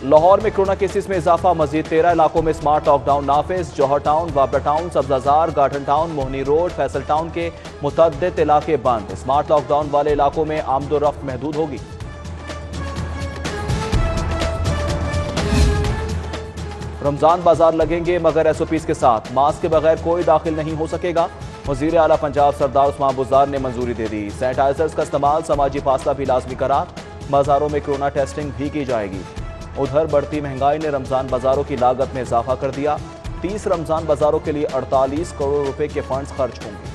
लाहौर में corona cases में इजाफा, मजीद 13 इलाकों में स्मार्ट लॉकडाउन नाफिज। जौहर टाउन, वाबरा टाउन, सब्जाजार, garden town, Mohni road, Faisal town के मुतअद्दिद इलाके बंद। स्मार्ट लॉकडाउन वाले इलाकों में आमदोरफ्त महदूद होगी। रमजान बाजार लगेंगे मगर एसओपीज के साथ, मास्क के बगैर कोई दाखिल नहीं हो सकेगा। वजीर आला पंजाब सरदार उस्मान बुज़दार ने मंजूरी दे दी। सैनिटाइजर्स का इस्तेमाल, समाजी फासला भी लाजमी करार। बाजारों में कोरोना टेस्टिंग भी की जाएगी। उधर बढ़ती महंगाई ने रमजान बाजारों की लागत में इजाफा कर दिया। 30 रमजान बाजारों के लिए 48 करोड़ रुपए के फंड्स खर्च होंगे।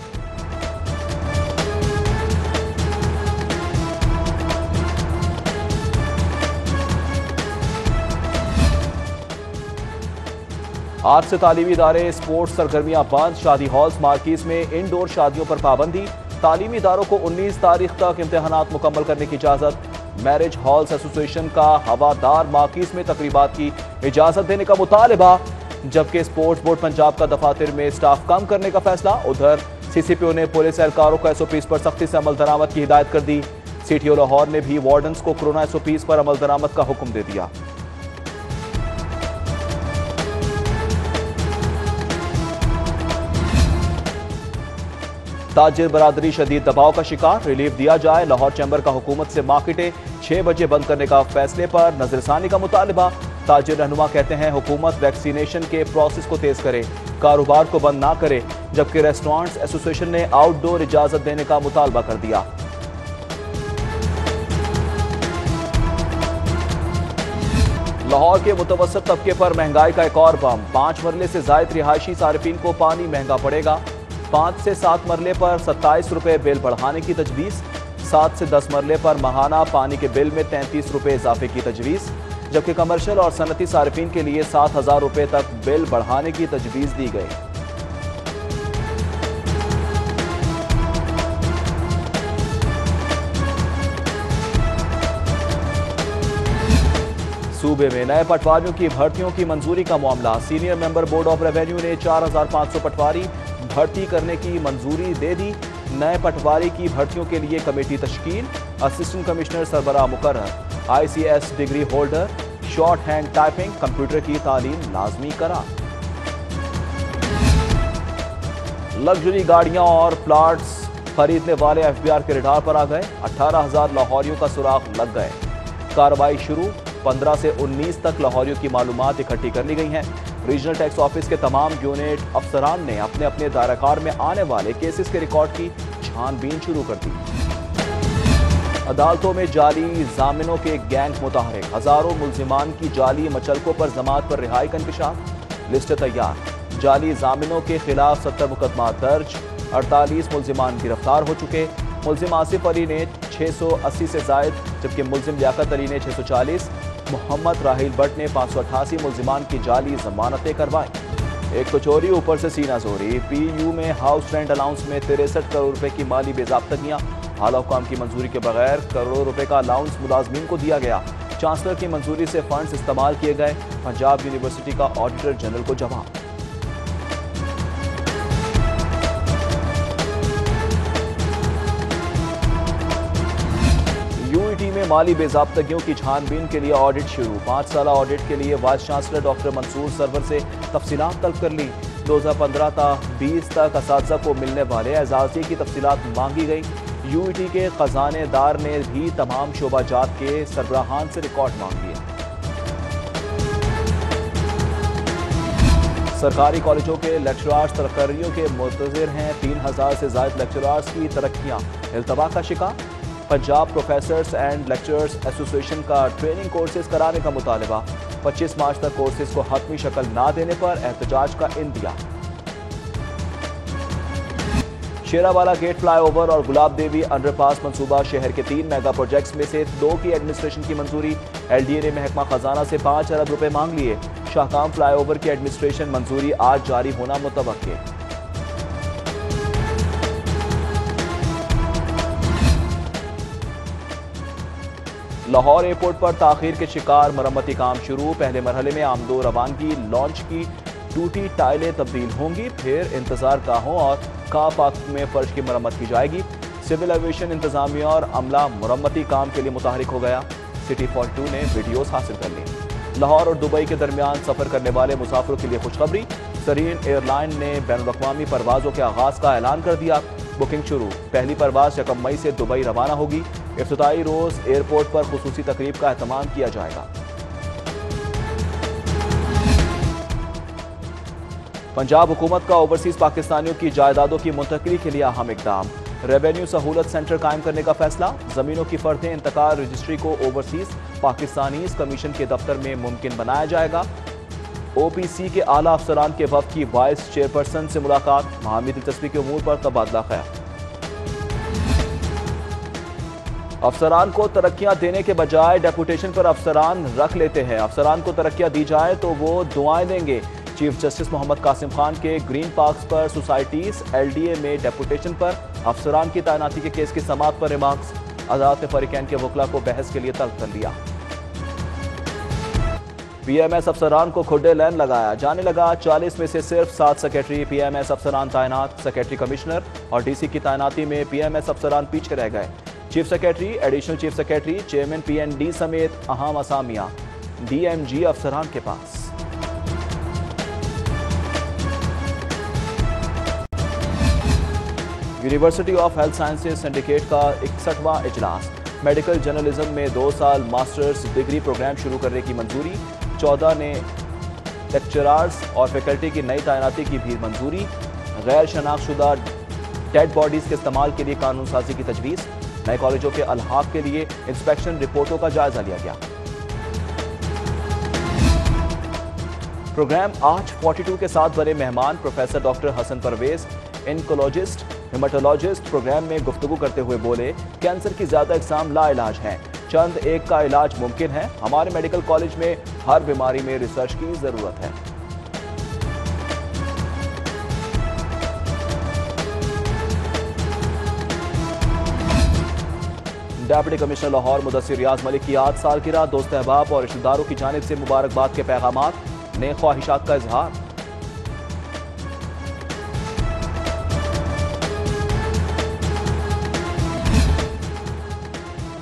आज से तालीमी इदारे, स्पोर्ट्स सरगर्मियां बंद। शादी हॉल्स, मार्किज में इनडोर शादियों पर पाबंदी। तालीमी इदारों को 19 तारीख तक इम्तिहानात मुकम्मल करने की इजाजत। मैरिज हॉल्स एसोसिएशन का हवादार मार्किज में तकरीबात की इजाजत देने का मुतालिबा, जबकि स्पोर्ट्स बोर्ड पंजाब का दफातर में स्टाफ कम करने का फैसला। उधर सीसीपीओ ने पुलिस एहलकारों को एसओपीज पर सख्ती से अमल दरामद की हिदायत कर दी। सीटीओ लाहौर ने भी वार्डन्स को कोरोना एसओपीज पर अमल दरामद का हुक्म दे दिया। ताजिर बरादरी शदीद दबाव का शिकार, रिलीफ दिया जाए। लाहौर चैम्बर का हुकूमत से मार्केटें 6 बजे बंद करने का फैसले पर नजरसानी का मुतालिबा। ताजिर रहनुमा कहते हैं हुकूमत वैक्सीनेशन के प्रोसेस को तेज करे, कारोबार को बंद ना करे, जबकि रेस्टोरेंट्स एसोसिएशन ने आउटडोर इजाजत देने का मुतालबा कर दिया। लाहौर के मुतवस्सित तबके पर महंगाई का एक और बम। 5 मरले से जायद रिहायशी सारिफीन को पानी महंगा पड़ेगा। 5 से 7 मरले पर 27 रुपए बिल बढ़ाने की तजवीज़। 7 से 10 मरले पर माहाना पानी के बिल में 33 रुपए इजाफे की तजवीज़, जबकि कमर्शियल और सनती सारिफीन के लिए 7,000 रुपए तक बिल बढ़ाने की तजवीज़ दी गई। सूबे में नए पटवारियों की भर्तियों की मंजूरी का मामला। Senior member board of revenue ने 4500 पटवारी भर्ती करने की मंजूरी दे दी। नए पटवारी की भर्तियों के लिए कमेटी तश्कील। असिस्टेंट कमिश्नर सरबराह मुकर्रर। ICS degree holder, short hand typing, computer की तालीम लाजमी करा। लग्जरी गाड़ियां और प्लाट्स खरीदने वाले FBR के रडार पर आ गए। 18,000 लाहौरियों का सुराग लग गए। कार्रवाई शुरू। 15 से 19 तक लाहौरियों की मालूमात इकट्ठी कर ली गई हैं। रीजनल टैक्स ऑफिस के तमाम यूनिट अफसरान ने अपने अपने दायराकार में आने वाले केसेस के रिकॉर्ड की छानबीन शुरू कर दी। अदालतों में जाली जामिनों के गैंग मुतहरिक। हजारों मुल्जिमान की जाली मचलकों पर जमात पर रिहाई का इंकशाफ। लिस्ट तैयार। जाली जामिनों के खिलाफ 70 मुकदमा दर्ज। 48 मुल्जिमान गिरफ्तार हो चुके। मुल्जिम आसिफ अली ने 680 से जायद, जबकि मुल्जिम लियाकत अली ने 640। मोहम्मद राहिल भट्ट ने 588 मुल्जिमान की जाली जमानतें करवाई। एक तो चोरी, ऊपर से सीना जोरी। PU में हाउस रेंट अलाउंस में 63 करोड़ रुपए की माली बेजाब्तगियां। आला हुकाम की मंजूरी के बगैर करोड़ों रुपए का अलाउंस मुलाजमीन को दिया गया। चांसलर की मंजूरी से फंड्स इस्तेमाल किए गए। पंजाब यूनिवर्सिटी का ऑडिटर जनरल को जवाब। यूईटी में माली बेजाब्तगियों की छानबीन के लिए ऑडिट शुरू। 5 साला ऑडिट के लिए vice chancellor doctor Mansoor Sarwar से तफसीलात तलब कर ली। 2015 ta 20 तक असातिज़ा को मिलने वाले एजाज़े की तफसीलात मांगी गई। यूईटी के खजानेदार ने भी तमाम शोबाजात के सरबराहान से रिकॉर्ड मांग लिए। सरकारी कॉलेजों के लेक्चरार्स तरक्कियों के मुंतज़िर हैं। 3000 से ज़ायद लेक्चरार्स की तरक्कियां इल्तवा का शिकार। Punjab professors and lecturers association का ट्रेनिंग कोर्सेज कराने का मुतालबा। 25 मार्च तक कोर्सेज को हतमी शक्ल ना देने पर एहतजाज का इंदिया। शेरावाला गेट फ्लाईओवर और गुलाब देवी अंडरपास मंसूबा शहर के 3 मेगा प्रोजेक्ट्स में से 2 की एडमिनिस्ट्रेशन की मंजूरी। LDA ने महकमा खजाना से 5 अरब रुपए मांग लिए। शाहकाम फ्लाईओवर की एडमिनिस्ट्रेशन मंजूरी आज जारी होना मुतवक्के। लाहौर एयरपोर्ट पर ताखीर के शिकार, मरम्मती काम शुरू। पहले मरहले में आमदो रवानगी लॉन्च की टूटी टाइलें तब्दील होंगी, फिर इंतजार गाहों और कार पार्क में फर्श की मरम्मत की जाएगी। सिविल एविएशन इंतजामिया और अमला मरम्मती काम के लिए मुतहरिक हो गया। सिटी 42 ने वीडियोस हासिल कर ली। लाहौर और दुबई के दरमियान सफर करने वाले मुसाफिरों के लिए खुशखबरी। सरीन एयरलाइन ने बैनुल-अक़वामी परवाजों के आगाज का ऐलान कर दिया। बुकिंग शुरू। पहली परवाज 1 मई से दुबई रवाना होगी। इफ्तिताई रोज एयरपोर्ट पर खुसूसी तकरीब का एहतमाम किया जाएगा। पंजाब हुकूमत का ओवरसीज पाकिस्तानियों की जायदादों की मुंतकिली के लिए अहम इकदाम। रेवेन्यू सहूलत सेंटर कायम करने का फैसला। जमीनों की फर्दे इंतकाल रजिस्ट्री को ओवरसीज पाकिस्तानीज कमीशन के दफ्तर में मुमकिन बनाया जाएगा। ओपीसी के आला अफसरान के वफ्द की वाइस चेयरपर्सन से मुलाकात। महामी दिलचस्पी के उमूर पर तबादला ख्याल। अफसरान को तरक्कियां देने के बजाय डेपुटेशन पर अफसरान रख लेते हैं। अफसरान को तरक्कियां दी जाए तो वो दुआएं देंगे। चीफ जस्टिस मोहम्मद कासिम खान के ग्रीन पार्क्स पर सोसाइटीज एलडीए में डेपुटेशन पर अफसरान की तैनाती के केस की समाअत पर रिमार्क्स। अदालत ने फरीकैन के वकला को बहस के लिए तलब कर लिया। पीएमएस अफसरान को खुडे लैन लगाया। जाने लगा 40 में से सिर्फ 7 सेक्रेटरी पीएमएस अफसरान तैनात। सेक्रेटरी कमिश्नर और डीसी की तैनाती में पीएमएस अफसरान पीछे रह गए। Chief secretary, additional chief secretary, chairman PND समेत अहम असामियां डीएमजी अफसरान के पास। University of health sciences syndicate का 61वां इजलास। मेडिकल जर्नलिज्म में 2 साल मास्टर्स डिग्री प्रोग्राम शुरू करने की मंजूरी। 14 ने लेक्चरर्स और फैकल्टी की नई तैनाती की भी मंजूरी। गैर शनाख्तशुदा डेड बॉडीज के इस्तेमाल के लिए कानून साजी की तजवीज़। नए कॉलेजों के अल्हाक के लिए इंस्पेक्शन रिपोर्टों का जायजा लिया गया। प्रोग्राम आज 42 के साथ बने मेहमान professor doctor Hasan Parvez, oncologist, hematologist program में गुफ्तगू करते हुए बोले, कैंसर की ज्यादा इकसाम लाइलाज हैं, चंद एक का इलाज मुमकिन है। हमारे मेडिकल कॉलेज में हर बीमारी में रिसर्च की जरूरत है। डेप्यूटी कमिश्नर लाहौर मुदस्सिर रियाज मलिक की 8 सालगिरह। दोस्त अहबाब और रिश्तेदारों की जानिब से मुबारकबाद के पैगामात, नेक ख्वाहिशात का इजहार।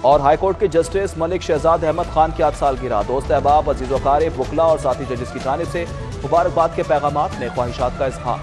और हाईकोर्ट के जस्टिस मलिक शहजाद अहमद खान की 8 सालगिरह। दोस्त अहबाब, अजीज़ व क़ारिब, वकला और साथी जजेस की जानिब से मुबारकबाद के पैगामात, नेक ख्वाहिशात का इजहार।